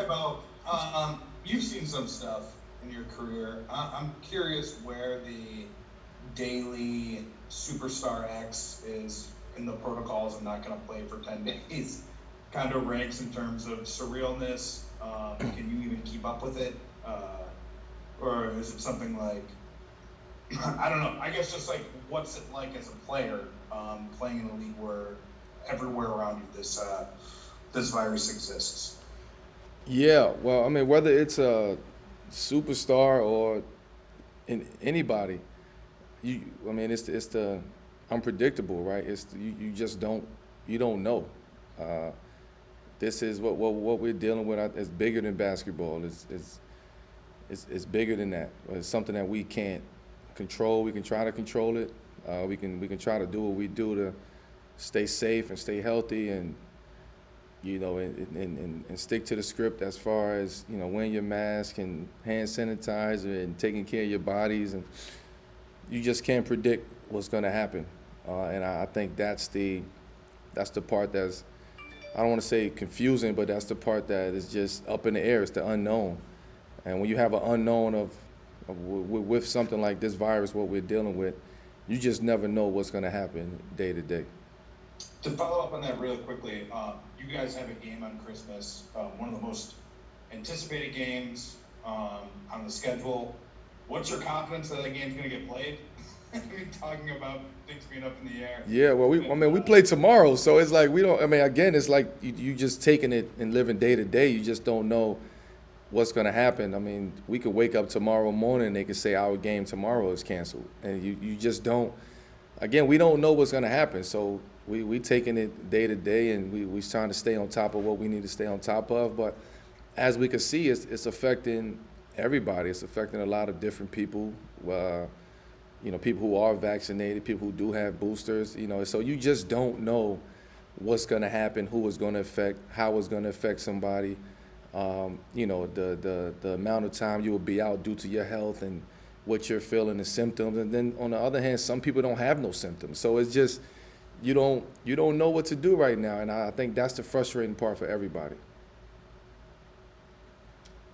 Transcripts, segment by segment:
about you've seen some stuff in your career. I'm curious where the daily superstar X is in the protocols. I'm not going to play for 10 days. Kind of ranks in terms of surrealness. Can you even keep up with it, or is it something like I don't know? I guess just like what's it like as a player playing in a league where everywhere around you this virus exists. Yeah, well, I mean, whether it's a superstar or anybody, I mean, it's the unpredictable, right? You just don't know. Uh, this is what we're dealing with. It's bigger than basketball. It's bigger than that. It's something that we can't control. We can try to control it. We can try to do what we do to stay safe and stay healthy, and and stick to the script as far as wearing your mask and hand sanitizer and taking care of your bodies, and you just can't predict what's going to happen. And I think that's the part that's, I don't want to say confusing, but that's the part that is just up in the air. It's the unknown. And when you have an unknown with something like this virus, what we're dealing with, you just never know what's going to happen day to day. To follow up on that really quickly, you guys have a game on Christmas, one of the most anticipated games on the schedule. What's your confidence that game's going to get played? I mean, talking about things being up in the air. Yeah, well, we play tomorrow, so it's like we don't. I mean, again, it's like you just taking it and living day to day. You just don't know what's going to happen. I mean, we could wake up tomorrow morning and they could say our game tomorrow is canceled, and you just don't. Again, we don't know what's going to happen, so we taking it day to day, and we trying to stay on top of what we need to stay on top of. But as we can see, it's affecting everybody. It's affecting a lot of different people. People who are vaccinated, people who do have boosters. So you just don't know what's going to happen, who it's going to affect, how it's going to affect somebody. The amount of time you will be out due to your health and what you're feeling, the symptoms. And then on the other hand, some people don't have no symptoms. So it's just you don't know what to do right now, and I think that's the frustrating part for everybody.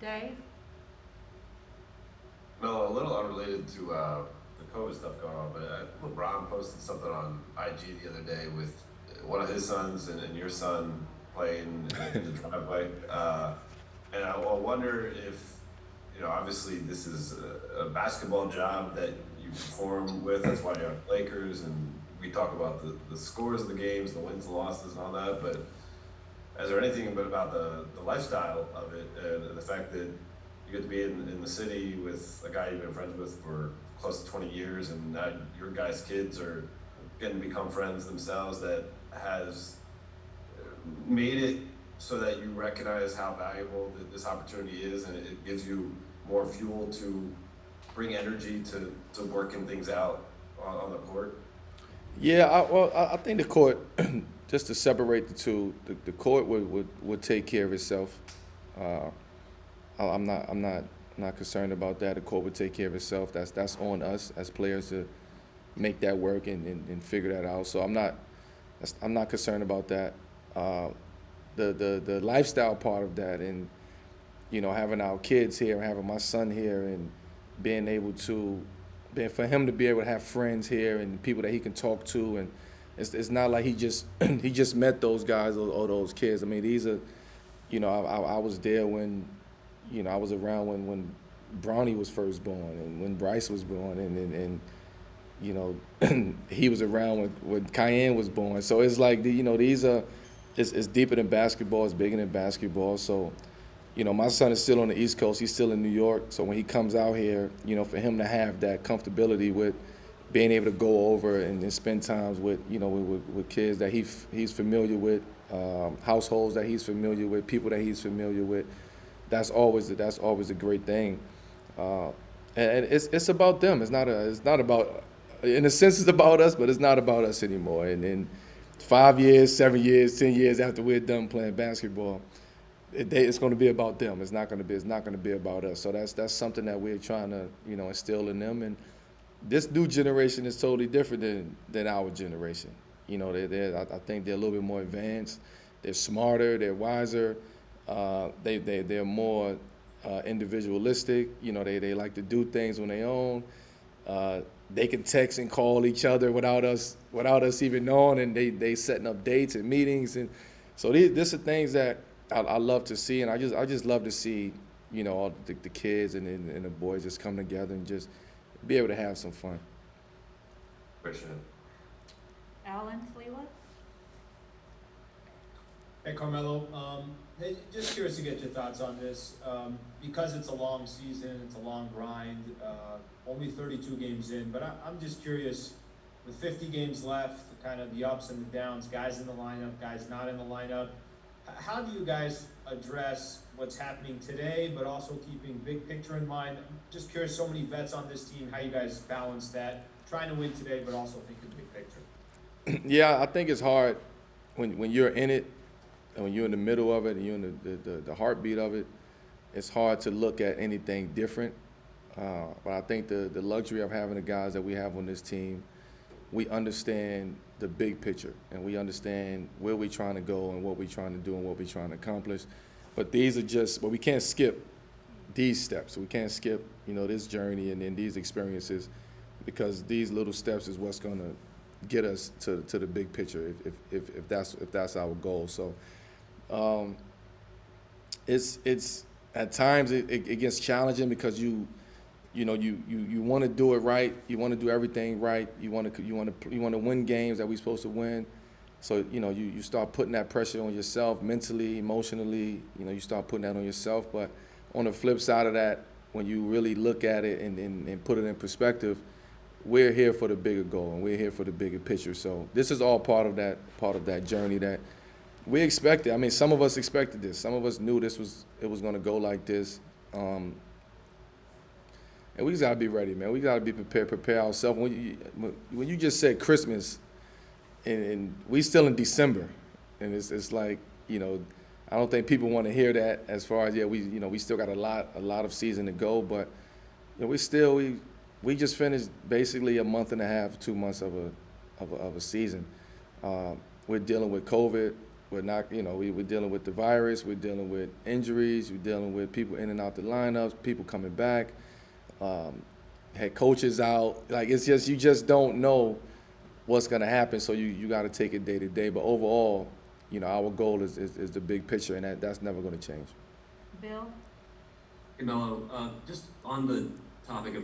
Dave? No, a little unrelated to the COVID stuff going on, but LeBron posted something on IG the other day with one of his sons and your son playing in the driveway. And I wonder if, obviously this is a basketball job that you perform with. That's why you're on Lakers, and we talk about the scores of the games, the wins and losses and all that. But is there anything about the lifestyle of it and the fact that you get to be in the city with a guy you've been friends with for close to 20 years, and now your guys' kids are getting to become friends themselves, that has made it so that you recognize how valuable this opportunity is, and it gives you more fuel to bring energy to working things out on the court? Yeah, I think the court, just to separate the two, the court would take care of itself. Uh, I'm not concerned about that. The court would take care of itself. That's on us as players to make that work and figure that out. So I'm not concerned about that. Uh, the lifestyle part of that, and having our kids here, having my son here, and being able to, for him to be able to have friends here and people that he can talk to, and it's not like he just he just met those guys or those kids. I mean, these are, I was there when, I was around when Bronny was first born, and when Bryce was born, and he was around when Cayenne was born. So it's like these are, it's deeper than basketball. It's bigger than basketball. So my son is still on the East Coast. He's still in New York. So when he comes out here, for him to have that comfortability with being able to go over and spend times with, with kids that he's familiar with, households that he's familiar with, people that he's familiar with, that's always a great thing. Uh, and it's about them. It's not about, in a sense, it's about us, but it's not about us anymore. And 5 years, 7 years, 10 years after we're done playing basketball, it's going to be about them. It's not going to be about us. So that's something that we're trying to instill in them. And this new generation is totally different than our generation. I think they're a little bit more advanced. They're smarter. They're wiser. They're more individualistic. You know, they like to do things on their own. They can text and call each other without us even knowing, and they setting up dates and meetings, and so these are things that I love to see, and I just love to see, you know, all the kids and the boys just come together and just be able to have some fun. Appreciate it. Alan Sliwa? Hey Carmelo, hey, just curious to get your thoughts on this. Because it's a long season, it's a long grind, only 32 games in, but I'm just curious, with 50 games left, kind of the ups and the downs, guys in the lineup, guys not in the lineup, how do you guys address what's happening today, but also keeping big picture in mind? I'm just curious, so many vets on this team, how you guys balance that, trying to win today, but also thinking big picture. Yeah, I think it's hard when you're in it, and when you're in the middle of it, and you're in the heartbeat of it. It's hard to look at anything different. But I think the luxury of having the guys that we have on this team, we understand the big picture, and we understand where we're trying to go and what we're trying to do and what we're trying to accomplish. But these are just, but we can't skip these steps. We can't skip, you know, this journey and then these experiences, because these little steps is what's going to get us to the big picture if that's our goal. So it's at times it gets challenging, because you want to do it right. You want to do everything right. You want to win games that we're supposed to win. So, you know, you start putting that pressure on yourself mentally, emotionally. You know, you start putting that on yourself. But on the flip side of that, when you really look at it and put it in perspective, we're here for the bigger goal, and we're here for the bigger picture. So this is all part of that journey that we expected. I mean, some of us expected this. Some of us knew it was going to go like this. And we just got to be ready, man. We got to be prepared, prepare ourselves. When you just said Christmas, and we still in December, and it's like, you know, I don't think people want to hear that as far as, we still got a lot of season to go, but, you know, we just finished basically a month and a half, 2 months of a season. We're dealing with COVID. We're not, we're dealing with the virus. We're dealing with injuries. We're dealing with people in and out the lineups, people coming back. Head coaches out. Like, it's just, you just don't know what's going to happen. So you got to take it day to day. But overall, you know, our goal is the big picture, and that's never going to change. Bill? Hey, Mello, just on the topic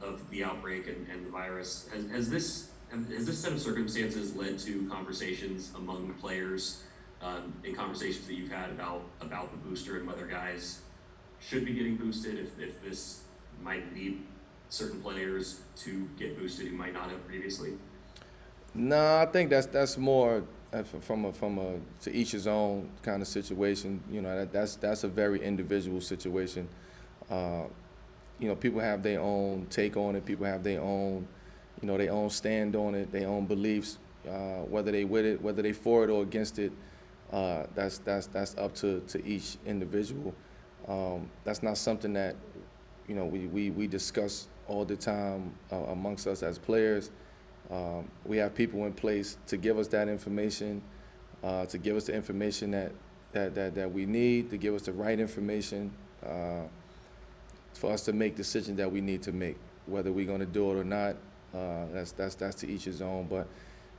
of the outbreak and the virus, has this set of circumstances led to conversations among the players, in conversations that you've had about the booster and whether guys should be getting boosted, if this might lead certain players to get boosted who might not have previously? No, I think that's more from a to each his own kind of situation. You know, that's a very individual situation. You know, people have their own take on it. People have their own, their own stand on it, their own beliefs. Whether they with it, whether they for it or against it, that's up to each individual. That's not something that, we discuss all the time amongst us as players. We have people in place to give us that information, to give us the information that we need, to give us the right information, for us to make decisions that we need to make. Whether we're going to do it or not, that's to each his own. But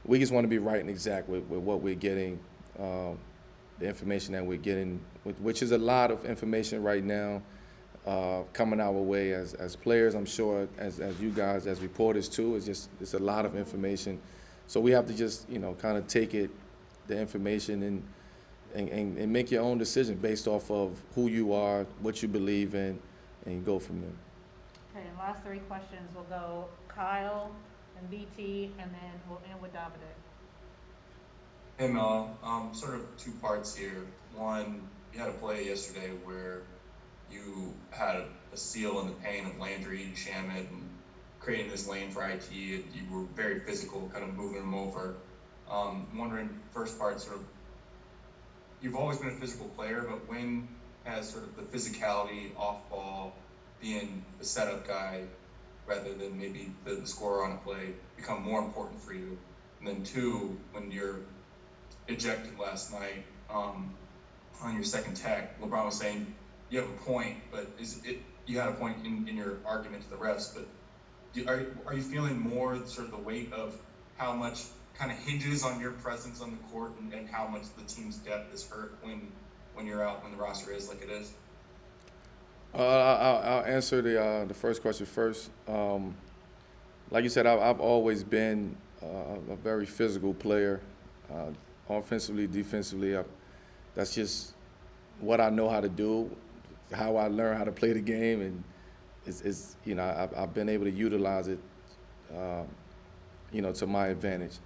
we just want to be right and exact with what we're getting, the information that we're getting, which is a lot of information right now coming our way as players. I'm sure as you guys, as reporters too, it's a lot of information. So we have to just kind of take it, the information, and make your own decision based off of who you are, what you believe in, and go from there. Okay, and last three questions will go Kyle and BT, and then we'll end with Davide. Hey Mel, sort of two parts here. One, you had a play yesterday where you had a seal in the paint of Landry, Shamet, and creating this lane for IT. You were very physical, kind of moving him over. I'm wondering, first part, sort of, you've always been a physical player, but when has sort of the physicality off ball, being the setup guy rather than maybe the scorer on a play, become more important for you? And then two, when you're ejected last night, on your second tech, LeBron was saying you have a point, but you had a point in your argument to the refs, but are you feeling more sort of the weight of how much kind of hinges on your presence on the court and how much the team's depth is hurt when you're out, when the roster is like it is? I'll answer the first question first. Like you said, I've always been a very physical player, offensively, defensively. That's just what I know how to do, how I learn how to play the game, and it's I've been able to utilize it, to my advantage.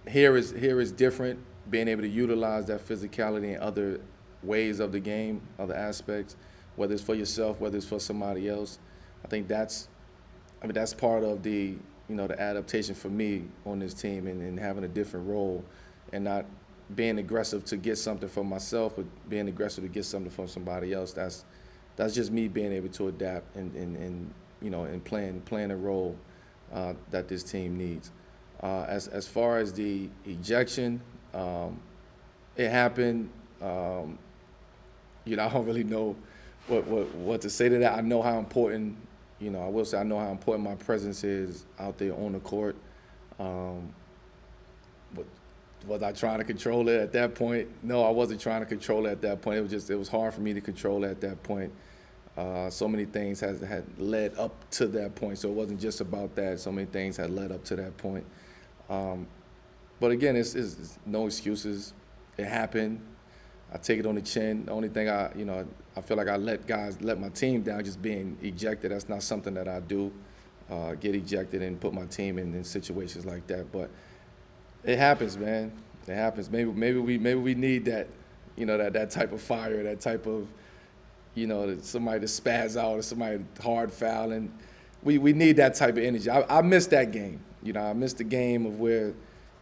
Here is different, being able to utilize that physicality in other ways of the game, other aspects, whether it's for yourself, whether it's for somebody else. I think that's part of the the adaptation for me on this team and having a different role and not being aggressive to get something for myself, but being aggressive to get something from somebody else. That's just me being able to adapt and playing a role that this team needs. As far as the ejection, it happened. I don't really know what to say to that. I know how important, I will say I know how important my presence is out there on the court. But was I trying to control it at that point? No, I wasn't trying to control it at that point. It was hard for me to control it at that point. So many things had led up to that point. So it wasn't just about that. So many things had led up to that point. But again, it's no excuses. It happened. I take it on the chin. The only thing I feel like I let my team down just being ejected. That's not something that I do, get ejected and put my team in situations like that. But it happens, man. It happens. Maybe we need that, that type of fire, that type of, somebody to spaz out or somebody hard foul, and we need that type of energy. I miss that game. I miss the game of where,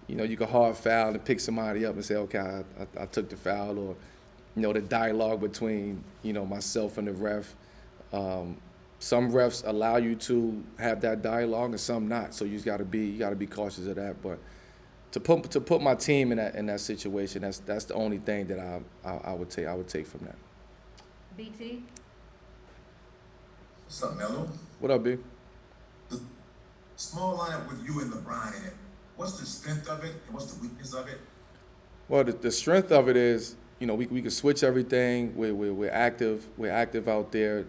you can hard foul and pick somebody up and say, okay, I took the foul, or, the dialogue between, myself and the ref. Some refs allow you to have that dialogue and some not. So you got to be cautious of that. But to put my team in that situation, that's the only thing that I would take from that. BT? What's up, Melo? What up, B? The small lineup with you and LeBron in it. What's the strength of it and what's the weakness of it? Well, the strength of it is, we can switch everything. We're active. We're active out there.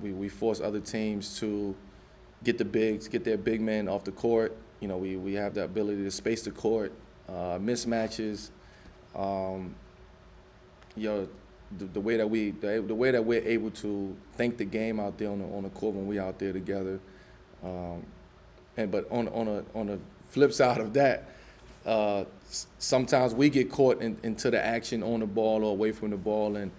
We force other teams to get their big men off the court. We have the ability to space the court, mismatches. The way that we're able to think the game out there on the court when we're out there together. But on the flip side of that, sometimes we get caught into the action on the ball or away from the ball, and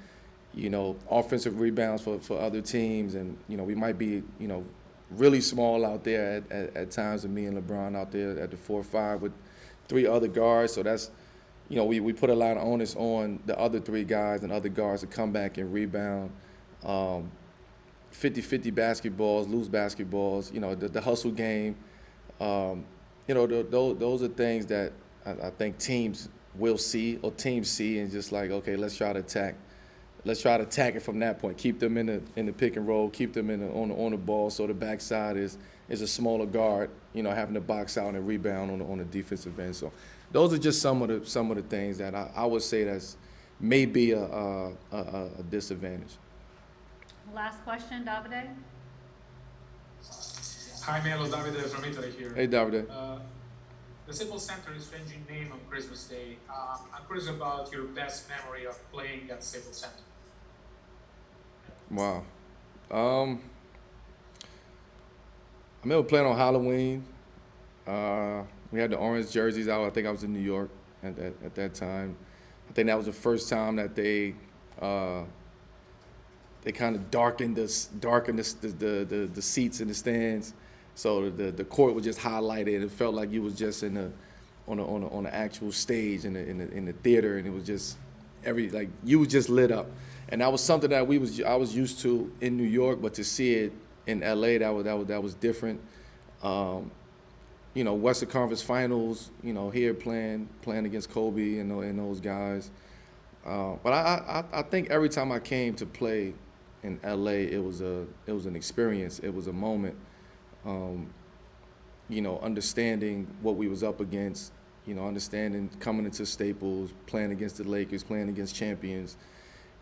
offensive rebounds for other teams, and we might be really small out there at times, with me and LeBron out there at the 4-5 with 3 other guards. So that's we put a lot of onus on the other 3 guys and other guards to come back and rebound. 50-50 basketballs, loose basketballs, the hustle game. Those are things that I think teams will see, or teams see, and just like, okay, let's try to attack it from that point. Keep them in the pick and roll, keep them on the ball, so the backside is a smaller guard, having to box out and rebound on the defensive end. So those are just some of the things that I would say that's maybe a disadvantage. Last question, Davide? Hi, Melo, Davide from Italy here. Hey, Davide. The Staples Center is changing name on Christmas Day. I'm curious about your best memory of playing at Staples Center. Wow. I remember playing on Halloween. We had the orange jerseys out. I think I was in New York at that time. I think that was the first time that they kind of darkened the seats in the stands, so the court was just highlighted. It felt like you was just on the actual stage in the theater, and it was just you was just lit up. And that was something that I was used to in New York, but to see it in LA, that was different. Western Conference Finals, here playing against Kobe and those guys. But I think every time I came to play in LA, it was an experience. It was a moment. Understanding what we was up against. Understanding coming into Staples, playing against the Lakers, playing against champions.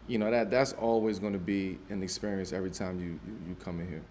That's always going to be an experience every time you come in here.